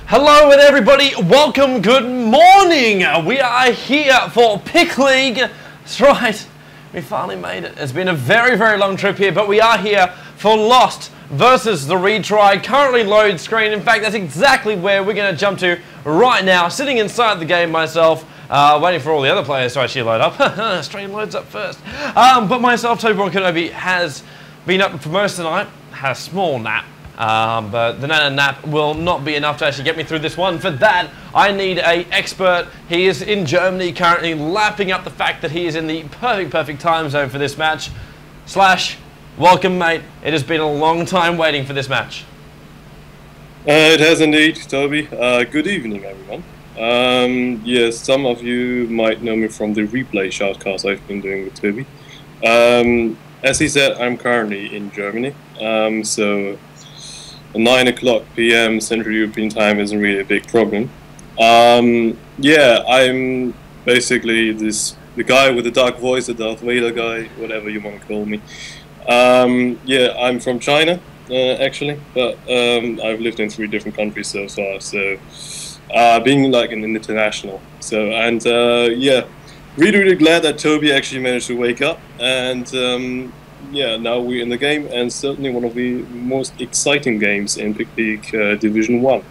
Hello and everybody, welcome, good morning! We are here for Pick League. That's right, we finally made it. It's been a very, very long trip here, but we are here for Lost versus the retry. Currently load screen. In fact, that's exactly where we're going to jump to right now. Sitting inside the game myself, waiting for all the other players to actually load up. Stream loads up first. But myself, Tobi has been up for most of the night, had a small nap. But the nana nap will not be enough to actually get me through this one. For that, I need an expert. He is in Germany currently, lapping up the fact that he is in the perfect time zone for this match. Slash, welcome mate. It has been a long time waiting for this match. It has indeed, Toby. Good evening, everyone. Yes, some of you might know me from the replay shoutcast I've been doing with Toby. As he said, I'm currently in Germany, so 9 o'clock p.m. Central European time isn't really a big problem. Yeah, I'm basically the guy with the dark voice, the Darth Vader guy, whatever you want to call me. Yeah, I'm from China, actually, but I've lived in 3 different countries so far, so being like an international. So, and yeah, really glad that Toby actually managed to wake up, and yeah, now we're in the game, and certainly one of the most exciting games in Pick League Division 1.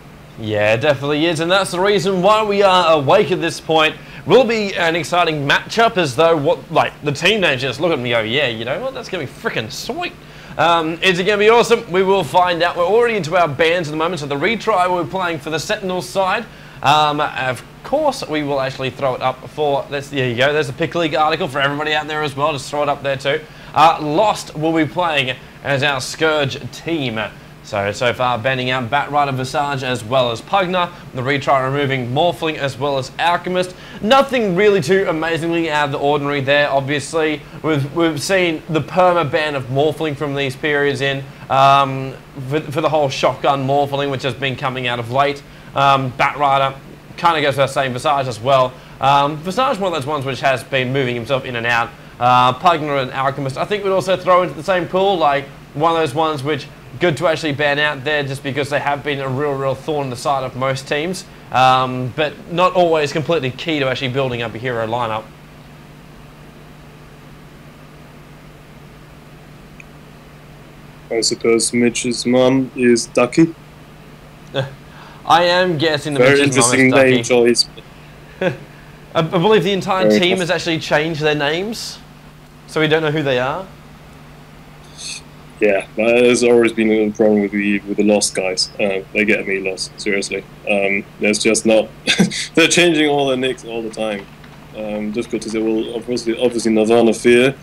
Yeah, it definitely is, and that's the reason why we are awake at this point. Will be an exciting matchup, as though the team names just look at me and go, yeah, you know what, that's going to be freaking sweet. Is it going to be awesome? We will find out. We're already into our bands at the moment, so the retry we're playing for the Sentinels side. Of course, we will actually throw it up for, there you go, there's a Pick League article for everybody out there as well, just throw it up there too. Lost will be playing as our Scourge team. So far banning out Batrider, Visage as well as Pugner. The retry removing Morphling as well as Alchemist. Nothing really too amazingly out of the ordinary there, obviously. We've seen the perma ban of Morphling from these periods in, for the whole shotgun Morphling which has been coming out of late. Batrider kind of goes without saying, Visage as well. Visage one of those ones which has been moving himself in and out. Pugner and Alchemist, I think we'd also throw into the same pool, like one of those ones which good to actually ban out there just because they have been a real thorn in the side of most teams, but not always completely key to actually building up a hero lineup. I suppose Mitch's mum is Ducky. I am guessing that very Mitch's mum interesting is Ducky. name choice. I believe the entire team has actually changed their names, so we don't know who they are. Yeah, there's always been a problem with the Lost guys. They get me lost, seriously. There's just not. They're changing all their nicks all the time. Difficult to say. Well, obviously Nirvana Fear.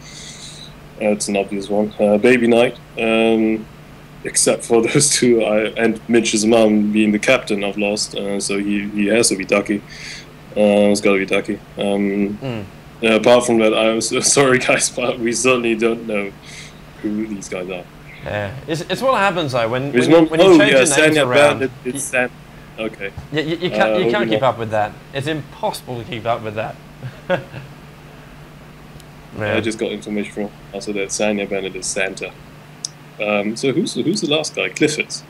That's an obvious one. Baby Knight. Except for those two, and Mitch's mum being the captain of Lost, so he has to be Ducky. It's got to be Ducky. Apart from that, I'm so sorry, guys, but we certainly don't know who these guys are. Yeah, it's what happens though when you change your names around. It's Sam. Okay. You can't keep up with that. It's impossible to keep up with that. I just got information from also that Sanya Bandit is Santa. So who's the last guy? Clifford's.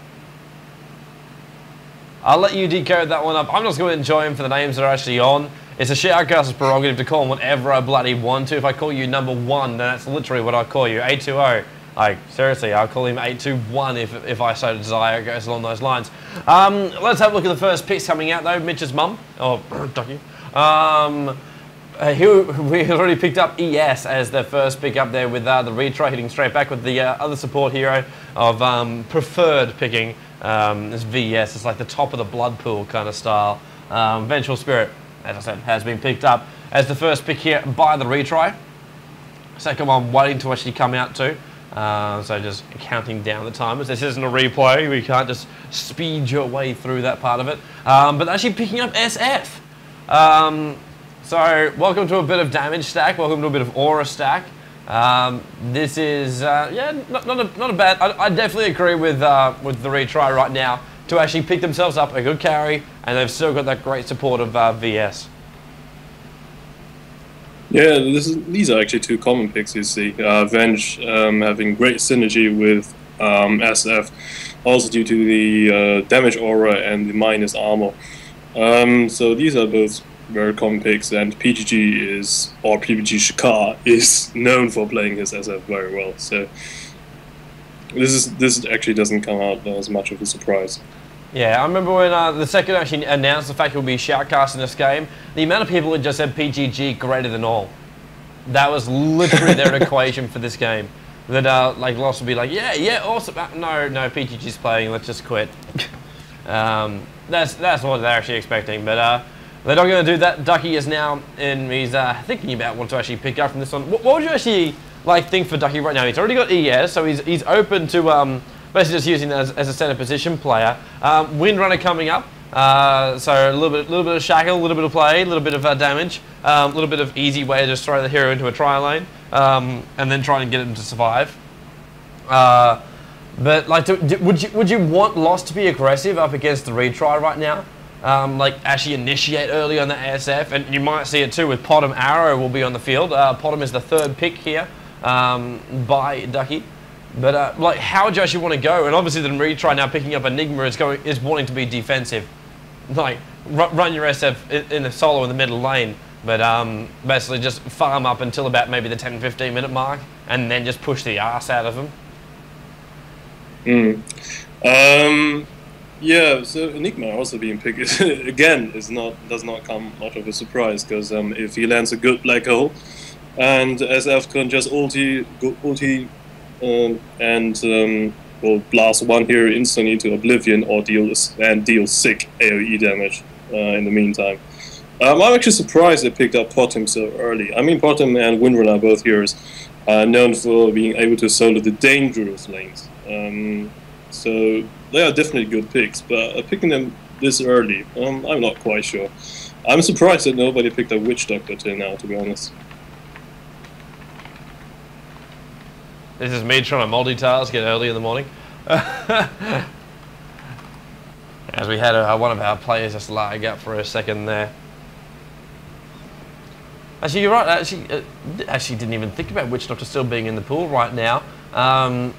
I'll let you decode that one up. I'm just going to enjoy him for the names that are actually on. It's a Shoutcast's prerogative to call him whatever I bloody want to. If I call you number 1, then that's literally what I call you. 820. Like, seriously, I'll call him 821 if I so desire. It goes along those lines. Let's have a look at the first picks coming out, though. Mitch's mum. Oh, Ducky. We already picked up ES as the first pick up there with the retry, hitting straight back with the other support hero of preferred picking. This VS, it's like the top of the blood pool kind of style. Vengeful Spirit, as I said, has been picked up as the first pick here by the retry. Second one waiting to actually come out too. So just counting down the timers. This isn't a replay, we can't just speed your way through that part of it. But actually picking up SF. So welcome to a bit of damage stack, welcome to a bit of aura stack. This is, yeah, not a bad, I definitely agree with the retry right now to actually pick themselves up a good carry, and they've still got that great support of VS. Yeah, these are actually 2 common picks you see. Venge having great synergy with SF, also due to the damage aura and the minus armor. So these are both very common picks, and PGG or PPG Shakar is known for playing his SF very well. So this actually doesn't come out as much of a surprise. Yeah, I remember when the second actually announced the fact it would be Shoutcast in this game, the amount of people that just said PGG greater than all. That was literally their equation for this game. That like Lost would be like, yeah, awesome. No, PGG's playing. Let's just quit. That's what they're actually expecting, but they're not going to do that. Ducky is now in. He's thinking about what to actually pick up from this one. What would you actually like think for Ducky right now? He's already got ES, so he's open to basically just using that as a center position player. Windrunner coming up. So a little bit of shackle, a little bit of play, a little bit of damage, a little bit of easy way to just throw the hero into a try lane, and then try and get him to survive. But like, would you want Lost to be aggressive up against the retry right now? Like actually initiate early on the ASF, and you might see it too with Potom. Arrow will be on the field. Potom is the third pick here by Ducky. But like, how would you actually want to go? And obviously the retry now picking up Enigma is wanting to be defensive. Like, run your SF in the solo in the middle lane, but basically just farm up until about maybe the 10-15 minute mark, and then just push the arse out of them. Yeah, so Enigma also being picked again does not come much of a surprise, because if he lands a good black hole, and SF can just ulti and will blast one hero instantly to oblivion or deal sick AoE damage in the meantime. I'm actually surprised they picked up Potom so early. I mean, Potom and Windrunner are both heroes known for being able to solo the dangerous lanes. So they are definitely good picks, but picking them this early, I'm not quite sure. I'm surprised that nobody picked up Witch Doctor till now, to be honest. This is me trying to multitask, get early in the morning. As we had one of our players just lag up for a second there. Actually, you're right. Actually didn't even think about Witch Doctor still being in the pool right now.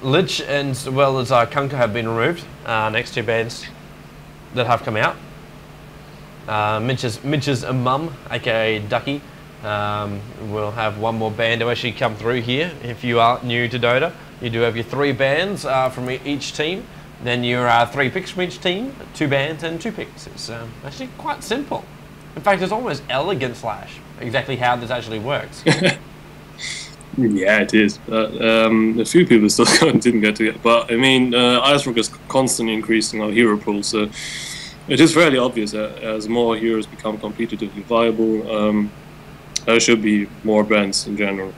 Lich and as well as Kunkka have been removed. Next two bans that have come out. Mitch's mum, aka Ducky, will have one more band to actually come through here. If you are new to Dota, you do have your 3 bands from each team. Then your 3 picks from each team, 2 bands and 2 picks. It's actually quite simple. In fact, it's almost elegant slash exactly how this actually works. Yeah, it is. A few people still didn't get to it, but I mean, Ice Rock is constantly increasing our hero pool, so it is fairly obvious that as more heroes become competitively viable, there should be more bands in general.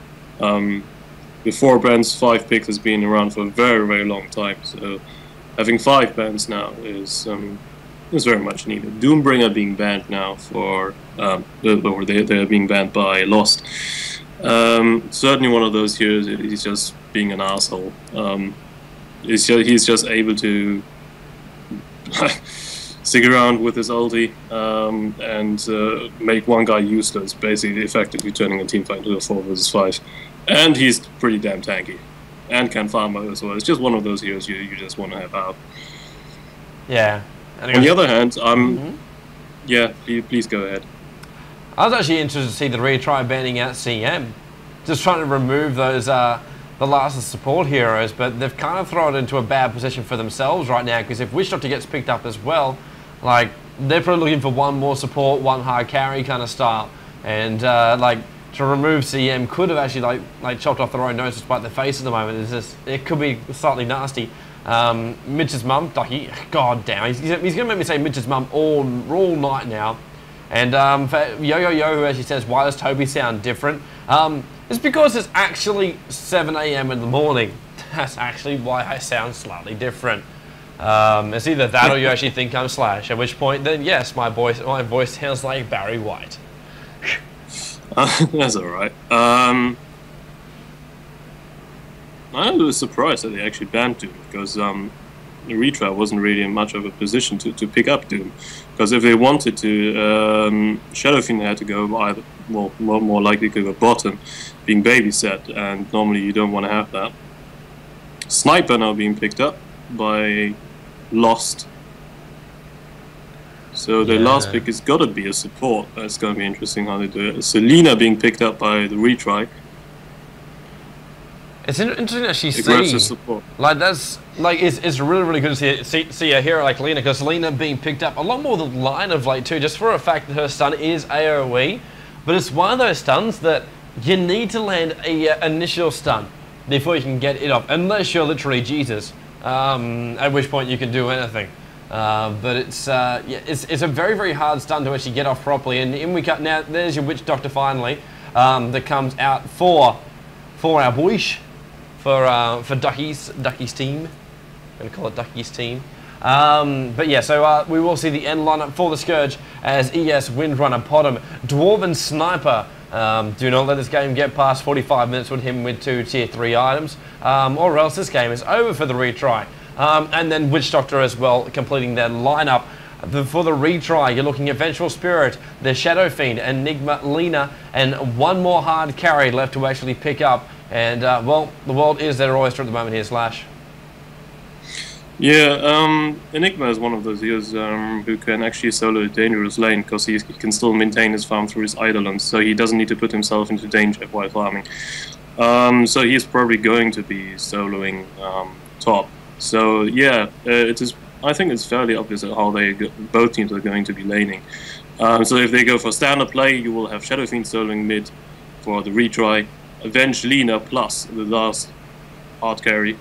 With 4 bands, 5 picks has been around for a very, very long time, so having 5 bands now is very much needed. Doombringer being banned now for, or they're being banned by Lost. Certainly one of those heroes, he's just being an asshole. He's just able to stick around with his ulti and make one guy useless, basically effectively turning a teamfight into a 4 versus 5. And he's pretty damn tanky. And can farm as well. It's just one of those heroes you just want to have out. Yeah. On the other hand, yeah, please go ahead. I was actually interested to see the retry banning out CM. Just trying to remove those the last support heroes, but they've kind of thrown it into a bad position for themselves right now, because if Witch Doctor gets picked up as well, like, they're probably looking for one more support, one high carry kind of style. And like, to remove CM could have actually like chopped off their own nose despite their face at the moment. It's just, it could be slightly nasty. Mitch's mum, Ducky, god damn, he's going to make me say Mitch's mum all night now. And for Yo, who actually says, why does Tobi sound different? It's because it's actually 7 AM in the morning. That's actually why I sound slightly different. It's either that or you actually think I'm Slash, at which point then yes, my voice sounds like Barry White. That's alright. I was surprised that they actually banned Doom, because Retry wasn't really in much of a position to pick up Doom. Because if they wanted to, Shadowfiend had to go either, well, more likely to go bottom, being babysat, and normally you don't want to have that. Sniper now being picked up by Lost. So the last pick has got to be a support. That's going to be interesting how they do it. Selena being picked up by the retry. It's interesting to actually see. Like that's like it's really good to see a hero like Lena, because Lena being picked up a lot more the line of late too, just for a fact that her stun is AoE. But it's one of those stuns that you need to land a initial stun before you can get it off, unless you're literally Jesus, at which point you can do anything. But it's a very hard stun to actually get off properly. And in we cut now. There's your Witch Doctor finally that comes out for our boys, for Ducky's team. I'm gonna call it Ducky's team. But yeah, so we will see the end lineup for the Scourge as ES, Windrunner, Potom, Dwarven Sniper. Do not let this game get past 45 minutes with him with 2 tier 3 items, or else this game is over for the retry. And then Witch Doctor as well, completing their lineup. For the retry, you're looking at Vengeful Spirit, the Shadow Fiend, Enigma, Lena, and one more hard carry left to actually pick up. And, well, the world is their oyster at the moment here, Slash. Yeah, Enigma is one of those heroes who can actually solo a dangerous lane, because he can still maintain his farm through his Eidolons, so he doesn't need to put himself into danger while farming. So he's probably going to be soloing top. So yeah, I think it's fairly obvious how both teams are going to be laning. So if they go for standard play, you will have Shadow Fiend soloing mid for the retry, Avenge Lena plus the last hard carry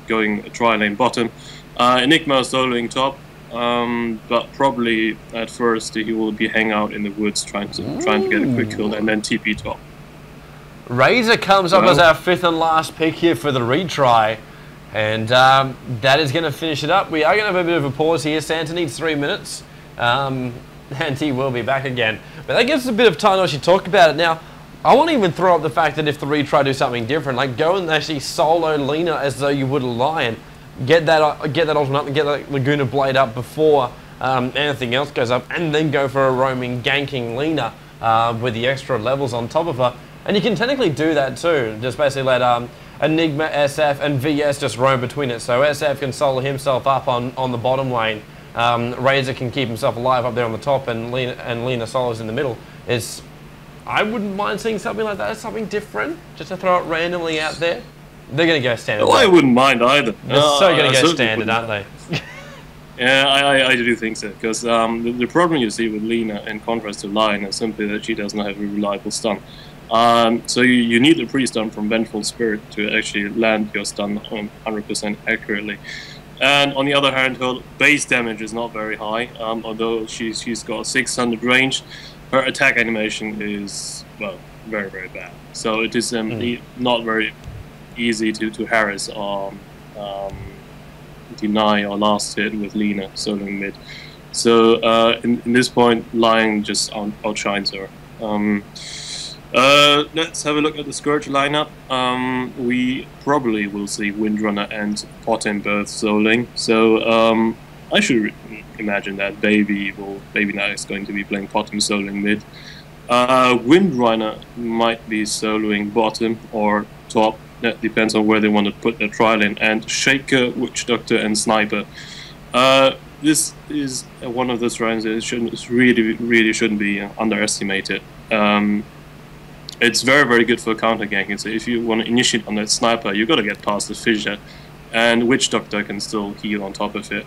going tri lane bottom, Enigma soloing top, but probably at first he will be hang out in the woods trying to get a quick kill and then TP top. Razor comes up as our 5th and last pick here for the retry. And that is going to finish it up. We are going to have a bit of a pause here. Santa needs 3 minutes, and he will be back again. But that gives us a bit of time to actually talk about it. Now, I want to even throw up the fact that if the retry do something different, like go and actually solo Lena as though you would a Lion, get that ultimate up and get that Laguna Blade up before anything else goes up, and then go for a roaming ganking Lena with the extra levels on top of her. And you can technically do that too. Just basically let Enigma, SF, and VS just roam between it. So SF can solo himself up on the bottom lane. Razor can keep himself alive up there on the top, and Lena solos in the middle. I wouldn't mind seeing something like that. Something different, just to throw it randomly out there. They're going to go standard. Well, I wouldn't mind either. They're so going to go standard, aren't they? Yeah, I do think so. Because the problem you see with Lena, in contrast to Lion, is simply that she doesn't have a reliable stun. So you need the pre-stun from Vengeful Spirit to actually land your stun 100% accurately. And on the other hand, her base damage is not very high, although she's got 600 range. Her attack animation is, well, very bad. So it is not very easy to harass or deny or last hit with Lena soloing mid. So in this point, Lion just outshines her. Let's have a look at the Scourge lineup. We probably will see Windrunner and Potom both soloing. So I should imagine that Baby now is going to be playing Potom soloing mid. Windrunner might be soloing bottom or top. That depends on where they want to put their trial in. And Shaker, Witch Doctor, and Sniper. This is one of those rounds that really shouldn't be underestimated. It's very good for counter ganking. So if you want to initiate on that Sniper, you got to get past the fissure, and Witch Doctor can still heal on top of it.